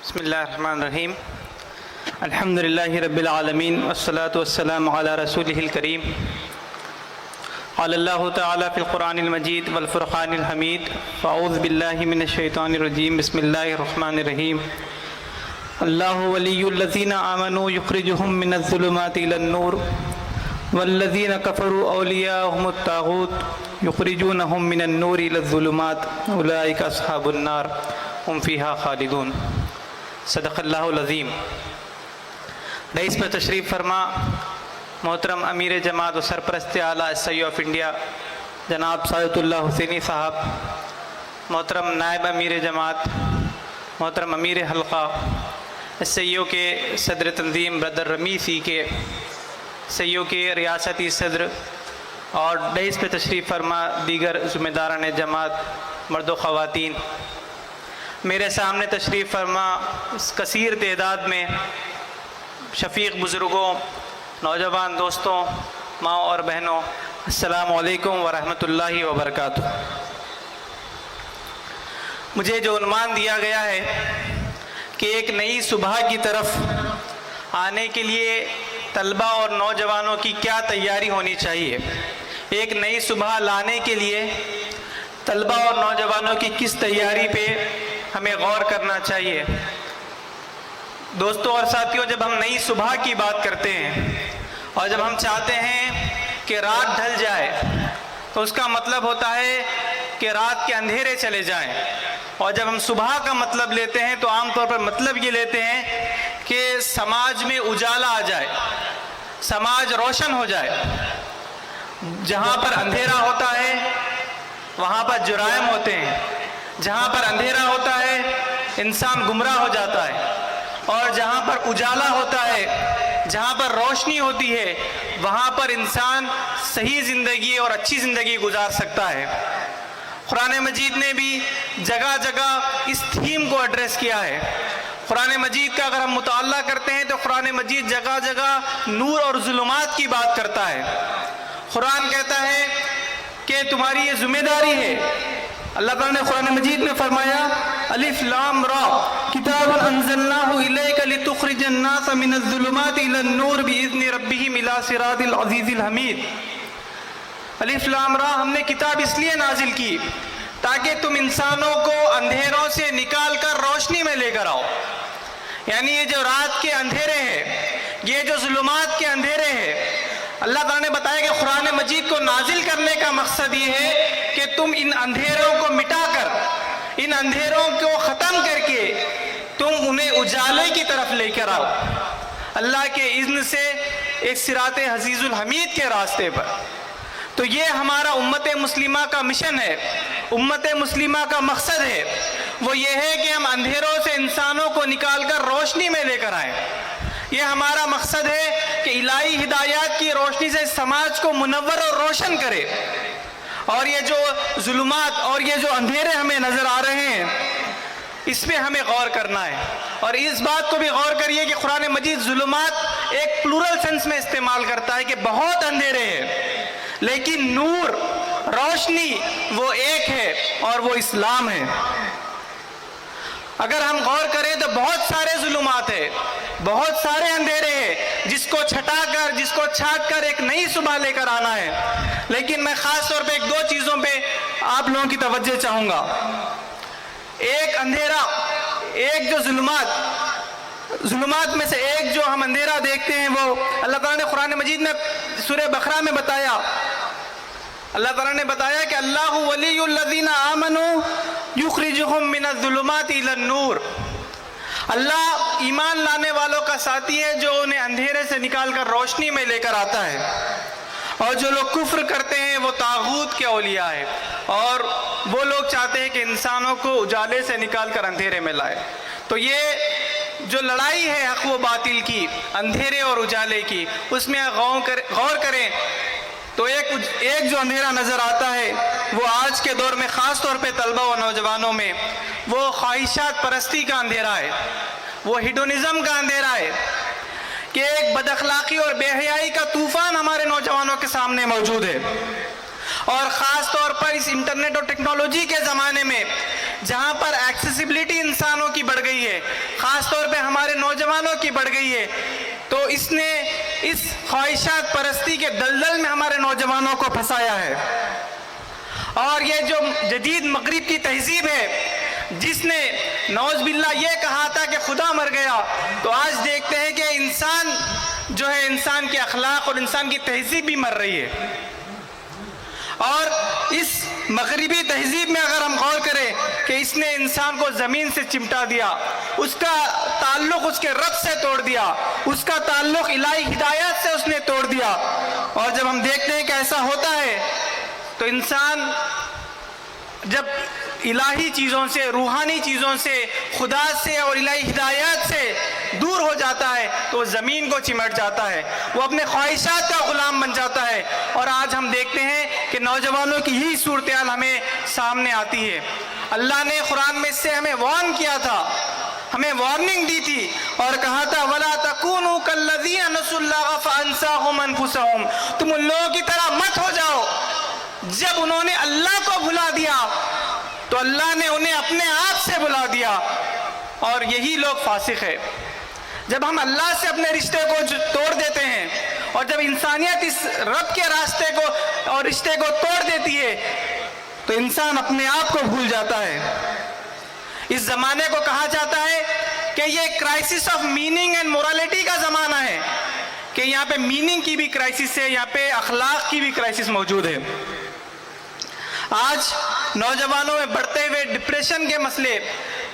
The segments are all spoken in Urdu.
بسم اللہ الرحمن الرحیم الحمد للہ رب العالمین والصلاة والسلام علی رسولہ الکریم قال اللہ تعالی فی القرآن المجید والفرقان الحمید فاعوذ باللہ من الشیطان الرجیم بسم اللہ الرحمن الرحیم اللہ ولی الذین آمنوا یخرجہم من الظلمات الی النور والذین کفروا اولیاءہم الطاغوت یخرجونہم من النور الی الظلمات اولئک اصحاب النار ہم فیہا خالدون۔ صدق اللہ العظیم۔ رئیس پر تشریف فرما محترم امیر جماعت و سرپرست اعلیٰ ایس آئی آف انڈیا جناب سعادت اللہ حسینی صاحب، محترم نائب امیر جماعت، محترم امیر حلقہ، ایس آئی او کے صدر تنظیم برادر رمیسی کے، ایس آئی او کے ریاستی صدر اور رئیس پہ تشریف فرما دیگر ذمہ داران جماعت مرد و خواتین، میرے سامنے تشریف فرما اس کثیر تعداد میں شفیق بزرگوں، نوجوان دوستوں، ماں اور بہنوں، السلام علیکم ورحمۃ اللہ وبرکاتہ۔ مجھے جو عنوان دیا گیا ہے کہ ایک نئی صبح کی طرف آنے کے لیے طلبہ اور نوجوانوں کی کیا تیاری ہونی چاہیے، ایک نئی صبح لانے کے لیے طلبہ اور نوجوانوں کی کس تیاری پہ ہمیں غور کرنا چاہیے۔ دوستوں اور ساتھیوں، جب ہم نئی صبح کی بات کرتے ہیں اور جب ہم چاہتے ہیں کہ رات ڈھل جائے تو اس کا مطلب ہوتا ہے کہ رات کے اندھیرے چلے جائیں، اور جب ہم صبح کا مطلب لیتے ہیں تو عام طور پر مطلب یہ لیتے ہیں کہ سماج میں اجالا آ جائے، سماج روشن ہو جائے۔ جہاں پر اندھیرا ہوتا ہے وہاں پر جرائم ہوتے ہیں، جہاں پر اندھیرا ہوتا ہے انسان گمراہ ہو جاتا ہے، اور جہاں پر اجالا ہوتا ہے، جہاں پر روشنی ہوتی ہے، وہاں پر انسان صحیح زندگی اور اچھی زندگی گزار سکتا ہے۔ قرآن مجید نے بھی جگہ جگہ اس تھیم کو ایڈریس کیا ہے۔ قرآن مجید کا اگر ہم مطالعہ کرتے ہیں تو قرآن مجید جگہ جگہ نور اور ظلمات کی بات کرتا ہے۔ قرآن کہتا ہے کہ تمہاری یہ ذمہ داری ہے۔ اللہ تعالیٰ نے قرآن مجید میں فرمایا الف لام را کتاب انزلناہ الیک لتخرج الناس من الظلمات الی النور باذن ربہم الی صراط العزیز الحمید۔ الف لام را، ہم نے کتاب اس لیے نازل کی تاکہ تم انسانوں کو اندھیروں سے نکال کر روشنی میں لے کر آؤ۔ یعنی یہ جو رات کے اندھیرے ہیں، یہ جو ظلمات کے اندھیرے ہیں، اللہ تعالیٰ نے بتایا کہ قرآن مجید کو نازل کرنے کا مقصد یہ ہے کہ تم ان اندھیروں کو مٹا کر، ان اندھیروں کو ختم کر کے تم انہیں اجالے کی طرف لے کر آؤ، اللہ کے اذن سے ایک صراط عزیز الحمید کے راستے پر۔ تو یہ ہمارا امت مسلمہ کا مشن ہے، امت مسلمہ کا مقصد ہے، وہ یہ ہے کہ ہم اندھیروں سے انسانوں کو نکال کر روشنی میں لے کر آئیں۔ یہ ہمارا مقصد ہے کہ الہی ہدایات کی روشنی سے سماج کو منور اور روشن کرے، اور یہ جو ظلمات اور یہ جو اندھیرے ہمیں نظر آ رہے ہیں اس پہ ہمیں غور کرنا ہے، اور اس بات کو بھی غور کریے کہ قرآن مجید ظلمات ایک پلورل سینس میں استعمال کرتا ہے کہ بہت اندھیرے ہیں، لیکن نور، روشنی وہ ایک ہے اور وہ اسلام ہے۔ اگر ہم غور کریں تو بہت سارے ظلمات ہیں، بہت سارے اندھیرے ہیں جس کو چھٹا کر، جس کو چھانٹ کر ایک نئی صبح لے کر آنا ہے۔ لیکن میں خاص طور پہ ایک دو چیزوں پہ آپ لوگوں کی توجہ چاہوں گا۔ ایک اندھیرا، ایک جو ظلمات میں سے ایک جو ہم اندھیرا دیکھتے ہیں وہ اللہ تعالیٰ نے قرآن مجید میں سورہ بقرہ میں بتایا، اللہ تعالیٰ نے بتایا کہ اللہ ولی الذین آمنوا یخرجہم من الظلمات الی النور۔ اللہ ایمان لانے والوں کا ساتھی ہے جو انہیں اندھیرے سے نکال کر روشنی میں لے کر آتا ہے، اور جو لوگ کفر کرتے ہیں وہ طاغوت کے اولیاء ہیں، اور وہ لوگ چاہتے ہیں کہ انسانوں کو اجالے سے نکال کر اندھیرے میں لائے۔ تو یہ جو لڑائی ہے حق و باطل کی، اندھیرے اور اجالے کی، اس میں غور کریں تو ایک جو اندھیرا نظر آتا ہے وہ آج کے دور میں خاص طور پہ طلبہ و نوجوانوں میں وہ خواہشات پرستی کا اندھیرا ہے، وہ ہیڈونزم کا اندھیرا ہے کہ ایک بد اخلاقی اور بے حیائی کا طوفان ہمارے نوجوانوں کے سامنے موجود ہے۔ اور خاص طور پر اس انٹرنیٹ اور ٹیکنالوجی کے زمانے میں جہاں پر ایکسیسیبلٹی انسانوں کی بڑھ گئی ہے، خاص خاص طور پہ ہمارے نوجوانوں کی بڑھ گئی ہے، تو اس نے اس خواہشات پرستی کے دلدل میں ہمارے نوجوانوں کو پھنسایا ہے۔ اور یہ جو جدید مغرب کی تہذیب ہے، جس نے نعوذ باللہ یہ کہا تھا کہ خدا مر گیا، تو آج دیکھتے ہیں کہ انسان جو ہے، انسان کے اخلاق اور انسان کی تہذیب بھی مر رہی ہے۔ اور اس مغربی تہذیب میں اگر ہم غور کریں کہ اس نے انسان کو زمین سے چمٹا دیا، اس کا تعلق اس کے رب سے توڑ دیا، اس کا تعلق الہی ہدایات سے اس نے توڑ دیا۔ اور جب ہم دیکھتے ہیں کہ ایسا ہوتا ہے تو انسان جب الہی چیزوں سے، روحانی چیزوں سے، خدا سے اور الہی ہدایات سے دور ہو جاتا ہے تو وہ زمین کو چمٹ جاتا ہے، وہ اپنے خواہشات کا غلام بن جاتا ہے۔ اور آج ہم دیکھتے ہیں کہ نوجوانوں کی یہی صورتحال ہمیں سامنے آتی ہے۔ اللہ نے قرآن میں اس سے ہمیں وارن کیا تھا، ہمیں وارننگ دی تھی اور کہا تھا وَلَا تَكُونُوا كَالَّذِينَ نَسُوا اللَّهَ فَأَنسَاهُمْ أَنفُسَهُمْ، تم ان لوگوں کی طرح مت ہو جاؤ جب انہوں نے اللہ کو بھلا دیا تو اللہ نے انہیں اپنے آپ سے بلا دیا۔ اور یہی لوگ فاسق ہے۔ جب ہم اللہ سے اپنے رشتے کو توڑ دیتے ہیں اور جب انسانیت اس رب کے راستے کو اور رشتے کو توڑ دیتی ہے تو انسان اپنے آپ کو بھول جاتا ہے۔ اس زمانے کو کہا جاتا ہے کہ یہ crisis of meaning and morality کا زمانہ ہے، کہ یہاں پہ میننگ کی بھی کرائسس ہے، یہاں پہ اخلاق کی بھی کرائسس موجود ہے۔ آج نوجوانوں میں بڑھتے ہوئے ڈپریشن کے مسئلے،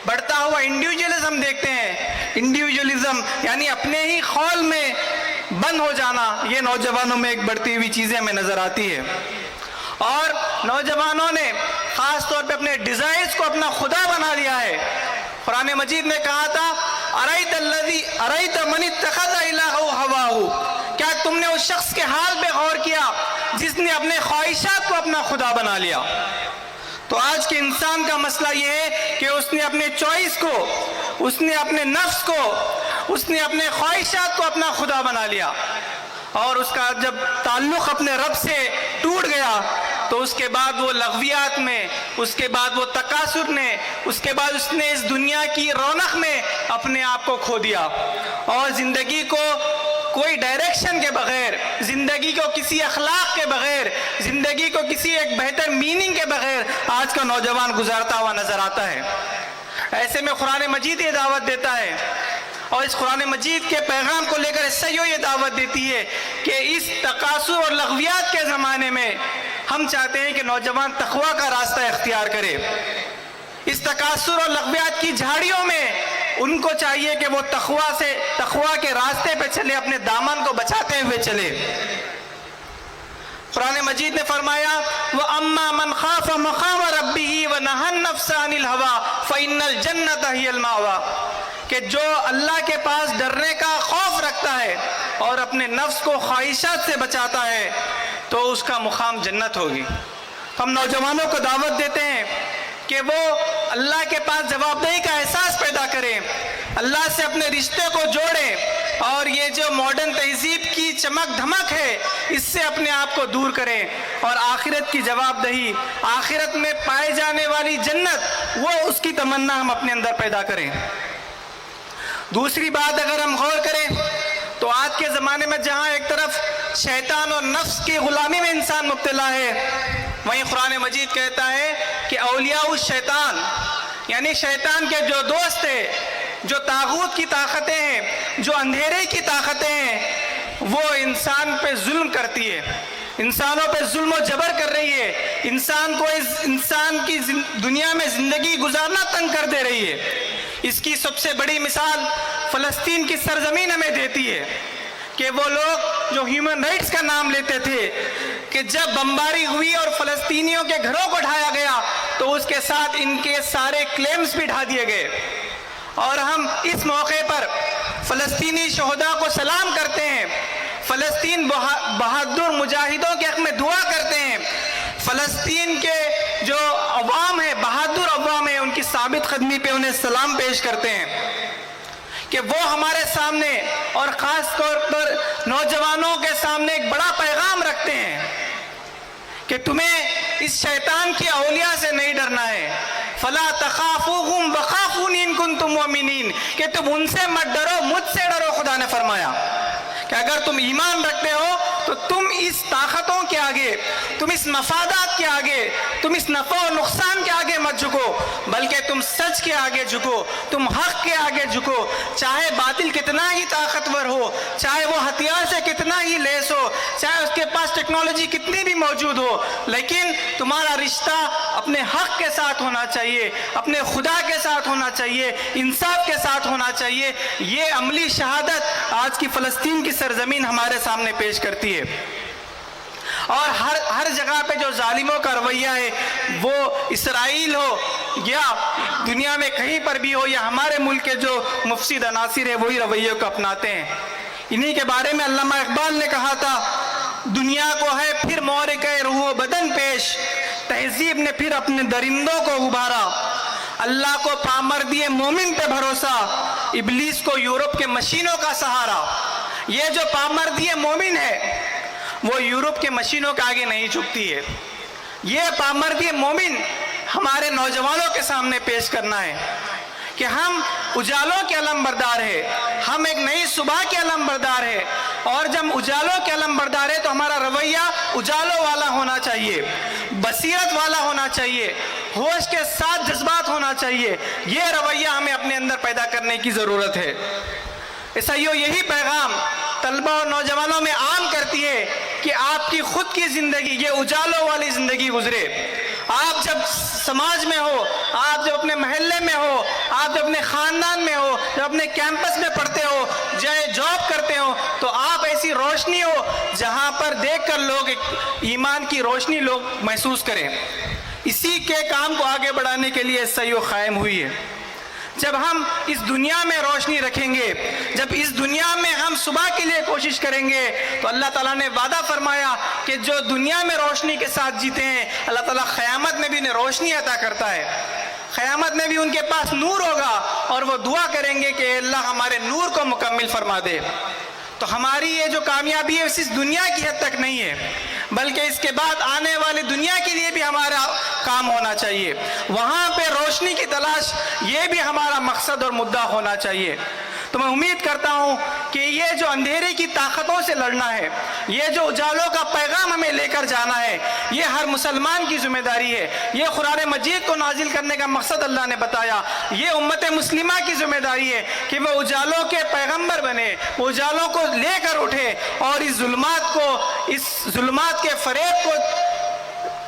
بڑھتا ہوا انڈیویجولزم دیکھتے ہیں۔ انڈیویجولزم یعنی اپنے ہی خول میں بند ہو جانا، یہ نوجوانوں میں ایک بڑھتی ہوئی چیزیں ہمیں نظر آتی ہے۔ اور نوجوانوں نے خاص طور پہ اپنے ڈیزائرز کو اپنا خدا بنا لیا ہے۔ قرآن مجید میں کہا تھا ارأیت من اتخذ الہہ ہواہ، کیا تم نے اس شخص کے حال پہ غور کیا جس نے اپنے خواہشات کو اپنا خدا بنا لیا؟ تو آج کے انسان کا مسئلہ یہ ہے کہ اس نے اپنے چوائس کو، اس نے اپنے نفس کو، اس نے اپنے خواہشات کو اپنا خدا بنا لیا، اور اس کا جب تعلق اپنے رب سے ٹوٹ گیا تو اس کے بعد وہ لغویات میں، اس کے بعد وہ تکاثر نے، اس کے بعد اس نے اس دنیا کی رونق میں اپنے آپ کو کھو دیا، اور زندگی کو کوئی ڈائریکشن کے بغیر، زندگی کو کسی اخلاق کے بغیر، زندگی کو کسی ایک بہتر میننگ کے بغیر آج کا نوجوان گزارتا ہوا نظر آتا ہے۔ ایسے میں قرآن مجید یہ دعوت دیتا ہے، اور اس قرآن مجید کے پیغام کو لے کر عیسائیوں یہ دعوت دیتی ہے کہ اس تکاثر اور لغویات کے زمانے میں ہم چاہتے ہیں کہ نوجوان تقویٰ کا راستہ اختیار کرے۔ اس تکاثر اور لغویات کی جھاڑیوں میں ان کو چاہیے کہ وہ تقویٰ کے راستے پہ چلے، اپنے دامن کو بچاتے ہوئے چلے۔ قرآن مجید نے فرمایا وَأَمَّا مَنْ خَافَ مَقَامَ رَبِّهِ وَنَهَى النَّفْسَ عَنِ الْهَوَىٰ فَإِنَّ الْجَنَّةَ هِيَ الْمَأْوَىٰ، کہ جو اللہ کے پاس ڈرنے کا خوف رکھتا ہے اور اپنے نفس کو خواہشات سے بچاتا ہے تو اس کا مقام جنت ہوگی۔ ہم نوجوانوں کو دعوت دیتے ہیں کہ وہ اللہ کے پاس جواب دہی کا احساس پیدا کریں، اللہ سے اپنے رشتے کو جوڑیں، اور یہ جو ماڈرن تہذیب کی چمک دھمک ہے اس سے اپنے آپ کو دور کریں، اور آخرت کی جواب دہی، آخرت میں پائے جانے والی جنت، وہ اس کی تمنا ہم اپنے اندر پیدا کریں۔ دوسری بات اگر ہم غور کریں تو آج کے زمانے میں جہاں ایک طرف شیطان اور نفس کی غلامی میں انسان مبتلا ہے، وہیں قرآن مجید کہتا ہے کہ اولیاء الشیطان، یعنی شیطان کے جو دوست ہیں، جو طاغوت کی طاقتیں ہیں، جو اندھیرے کی طاقتیں ہیں، وہ انسان پہ ظلم کرتی ہے، انسانوں پہ ظلم و جبر کر رہی ہے، انسان کی دنیا میں زندگی گزارنا تنگ کر دے رہی ہے۔ اس کی سب سے بڑی مثال فلسطین کی سرزمین ہمیں دیتی ہے کہ وہ لوگ جو ہیومن رائٹس کا نام لیتے تھے کہ جب بمباری ہوئی اور فلسطینیوں کے گھروں کو ڈھایا گیا تو اس کے ساتھ ان کے سارے کلیمز بھی ڈھا دیے گئے، اور ہم اس موقع پر فلسطینی شہداء کو سلام کرتے ہیں، فلسطین بہادر مجاہدوں کے حق میں دعا کرتے ہیں، فلسطین کے جو عوام ہے، بہادر عوام ہے، ان کی ثابت قدمی پہ انہیں سلام پیش کرتے ہیں کہ وہ ہمارے سامنے اور خاص طور پر نوجوانوں کے سامنے ایک بڑا پیغام رکھتے ہیں کہ تمہیں اس شیطان کی اولیاء سے نہیں ڈرنا ہے، فلا تخافوہم وخافونی ان کنتم مؤمنین، کہ تم ان سے مت ڈرو، مجھ سے ڈرو۔ خدا نے فرمایا کہ اگر تم ایمان رکھتے ہو تو تم اس طاقتوں کے آگے، تم اس مفادات کے آگے، تم اس نفع و نقصان کے آگے مت جھکو، بلکہ تم سچ کے آگے جھکو، تم حق کے آگے جھکو، چاہے باطل کتنا ہی طاقتور ہو، چاہے وہ ہتھیار سے کتنا ہی لیس ہو، چاہے اس کے پاس ٹیکنالوجی کتنی بھی موجود ہو، لیکن تمہارا رشتہ اپنے حق کے ساتھ ہونا چاہیے، اپنے خدا کے ساتھ ہونا چاہیے، انصاف کے ساتھ ہونا چاہیے۔ یہ عملی شہادت آج کی فلسطین کی سرزمین ہمارے سامنے پیش کرتی ہے۔ اور ہر جگہ پہ جو ظالموں کا رویہ ہے، وہ اسرائیل ہو یا دنیا میں کہیں پر بھی ہو، یا ہمارے ملک کے جو مفسد عناصر ہیں وہی رویوں کو اپناتے ہیں۔ انہی کے بارے میں علامہ اقبال نے کہا تھا، دنیا کو ہے پھر معرکہ روح و بدن پیش، تہذیب نے پھر اپنے درندوں کو ابھارا، اللہ کو پامردی مومن پہ بھروسہ، ابلیس کو یورپ کے مشینوں کا سہارا۔ یہ جو پامردی مومن ہے وہ یورپ کے مشینوں کے آگے نہیں جھکتی ہے۔ یہ پامردی مومن ہمارے نوجوانوں کے سامنے پیش کرنا ہے کہ ہم اجالوں کے علم بردار ہے، ہم ایک نئی صبح کے علم بردار ہے، اور جب اجالوں کے علم بردار ہے تو ہمارا رویہ اجالوں والا ہونا چاہیے، بصیرت والا ہونا چاہیے، ہوش کے ساتھ جذبات ہونا چاہیے۔ یہ رویہ ہمیں اپنے اندر پیدا کرنے کی ضرورت ہے۔ عیسائیوں، یہی پیغام طلبہ اور نوجوانوں میں عام کرتی ہے کہ آپ کی خود کی زندگی یہ اجالوں والی زندگی گزرے۔ آپ جب سماج میں ہو، آپ جب اپنے محلے میں ہو، آپ جب اپنے خاندان میں ہو، جب اپنے کیمپس میں پڑھتے ہو، چاہے جاب کرتے ہو، تو آپ ایسی روشنی ہو جہاں پر دیکھ کر لوگ ایمان کی روشنی لوگ محسوس کریں۔ اسی کے کام کو آگے بڑھانے کے لیے عیسائیوں قائم ہوئی ہے۔ جب ہم اس دنیا میں روشنی رکھیں گے، جب اس دنیا میں ہم صبح کے لیے کوشش کریں گے، تو اللہ تعالیٰ نے وعدہ فرمایا کہ جو دنیا میں روشنی کے ساتھ جیتے ہیں، اللہ تعالیٰ قیامت میں بھی انہیں روشنی عطا کرتا ہے۔ قیامت میں بھی ان کے پاس نور ہوگا اور وہ دعا کریں گے کہ اللہ ہمارے نور کو مکمل فرما دے۔ تو ہماری یہ جو کامیابی ہے اس دنیا کی حد تک نہیں ہے، بلکہ اس کے بعد آنے والی دنیا کے لیے بھی ہمارا کام ہونا چاہیے۔ وہاں پہ روشنی کی تلاش، یہ بھی ہمارا مقصد اور مدعا ہونا چاہیے۔ تو میں امید کرتا ہوں کہ یہ جو اندھیرے کی طاقتوں سے لڑنا ہے، یہ جو اجالوں کا پیغام ہمیں لے کر جانا ہے، یہ ہر مسلمان کی ذمہ داری ہے۔ یہ قرآن مجید کو نازل کرنے کا مقصد اللہ نے بتایا، یہ امت مسلمہ کی ذمہ داری ہے کہ وہ اجالوں کے پیغمبر بنے، وہ اجالوں کو لے کر اٹھے اور اس ظلمات کے فریب کو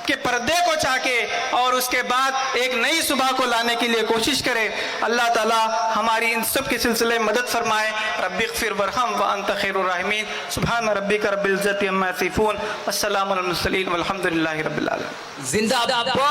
کے پردے کو چاکے اور اس کے بعد ایک نئی صبح کو لانے کے لیے کوشش کرے۔ اللہ تعالی ہماری ان سب کے سلسلے میں مدد فرمائے۔ رب اغفر وارحم وانت خیر الراحمین۔ سبحان ربک رب العزت عما یصفون، والسلام علی المرسلین والحمد للہ رب العالمین۔ زندہ